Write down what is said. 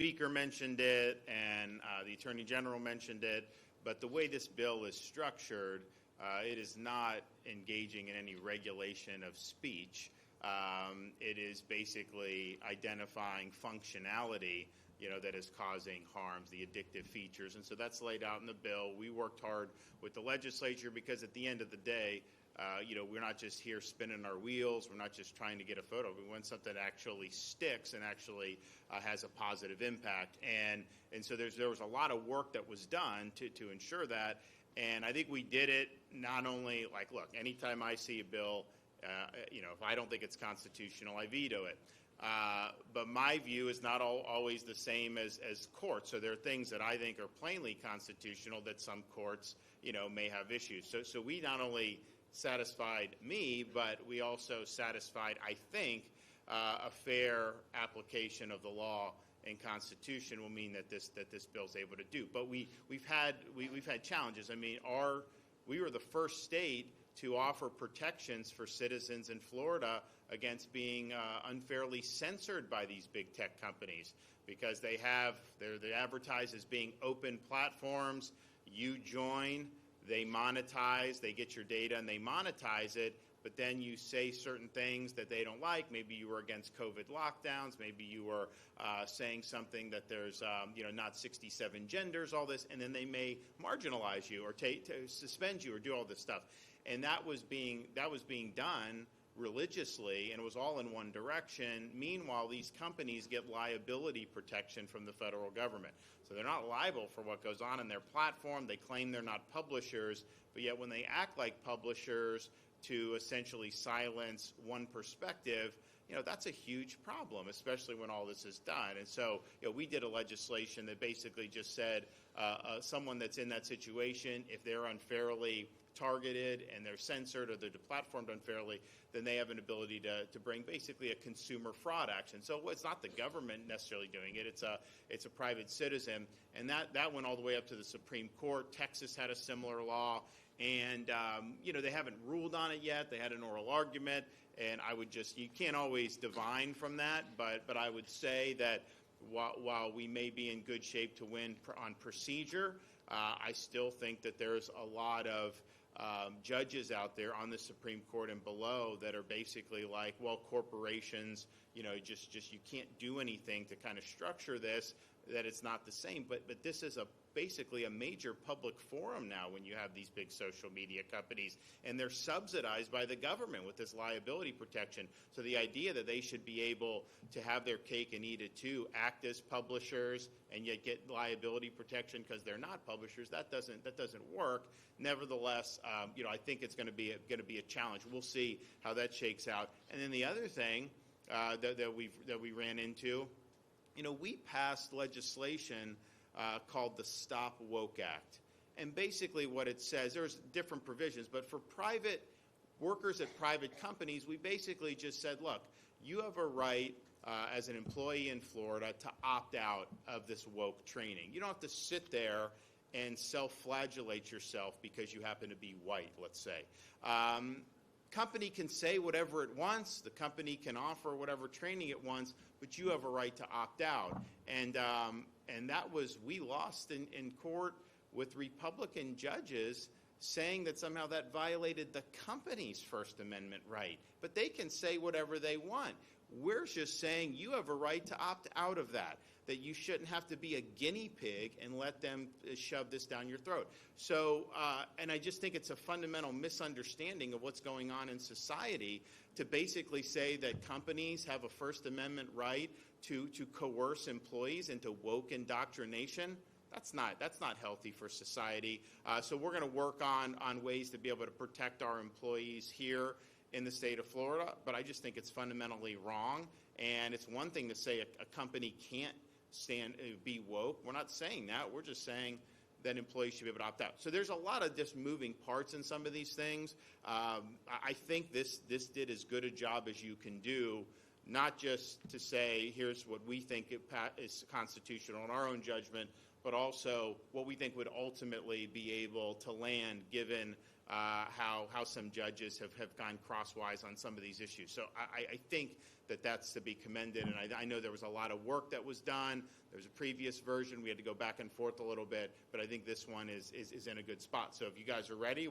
Speaker mentioned it, and the Attorney General mentioned it, but the way this bill is structured, it is not engaging in any regulation of speech. It is basically identifying functionality, that is causing harms, the addictive features, and so that's laid out in the bill. We worked hard with the legislature because at the end of the day, we're not just here spinning our wheels. We're not just trying to get a photo. We want something that actually sticks and actually has a positive impact. And so there was a lot of work that was done to ensure that. And I think we did it not only look, anytime I see a bill, if I don't think it's constitutional, I veto it. But my view is not always the same as courts. So there are things that I think are plainly constitutional that some courts, may have issues. So we not only satisfied me, but we also satisfied, I think, a fair application of the law and Constitution will mean that this bill is able to do. But we've had challenges. I mean, we were the first state to offer protections for citizens in Florida against being unfairly censored by these big tech companies because they advertise as being open platforms. You join. They monetize, they get your data and they monetize it, but then you say certain things that they don't like. Maybe you were against COVID lockdowns. Maybe you were saying something that there's, not 67 genders, all this, and then they may marginalize you or suspend you or do all this stuff. And that was being done religiously, and it was all in one direction. Meanwhile, these companies get liability protection from the federal government. So they're not liable for what goes on in their platform. They claim they're not publishers, but yet when they act like publishers to essentially silence one perspective, that's a huge problem, especially when all this is done. And so, we did a legislation that basically just said someone that's in that situation, if they're unfairly targeted and they're censored or they're deplatformed unfairly, then they have an ability to bring basically a consumer fraud action. So it's not the government necessarily doing it. It's a private citizen. And that went all the way up to the Supreme Court. Texas had a similar law. And, they haven't ruled on it yet. They had an oral argument. And you can't always divine from that. But I would say that while we may be in good shape to win on procedure, I still think that there's a lot of judges out there on the Supreme Court and below that are basically like, well, corporations, just you can't do anything to kind of structure this, that it's not the same. But this is basically a major public forum now when you have these big social media companies, and they're subsidized by the government with this liability protection. So the idea that they should be able to have their cake and eat it too, act as publishers, and yet get liability protection because they're not publishers, that doesn't work. Nevertheless, I think it's going to be a challenge. We'll see how that shakes out. And then the other thing that we ran into, we passed legislation called the Stop Woke Act. And basically what it says, there's different provisions, but for private workers at private companies, we basically just said, look, you have a right as an employee in Florida to opt out of this woke training. You don't have to sit there and self-flagellate yourself because you happen to be white, let's say. Company can say whatever it wants. The company can offer whatever training it wants, but you have a right to opt out. And we lost in court with Republican judges saying that somehow that violated the company's First Amendment right. But they can say whatever they want. We're just saying you have a right to opt out of that you shouldn't have to be a guinea pig and let them shove this down your throat. So, and I just think it's a fundamental misunderstanding of what's going on in society to basically say that companies have a First Amendment right to coerce employees into woke indoctrination. That's not healthy for society. So we're going to work on ways to be able to protect our employees here in the state of Florida, but I just think it's fundamentally wrong. And it's one thing to say a company can't be woke. We're not saying that. We're just saying that employees should be able to opt out. So there's a lot of just moving parts in some of these things. I think this did as good a job as you can do not just to say, here's what we think is constitutional in our own judgment, but also what we think would ultimately be able to land given how some judges have gone crosswise on some of these issues. So I think that's to be commended, and I know there was a lot of work that was done. There was a previous version. We had to go back and forth a little bit, but I think this one is in a good spot. So if you guys are ready,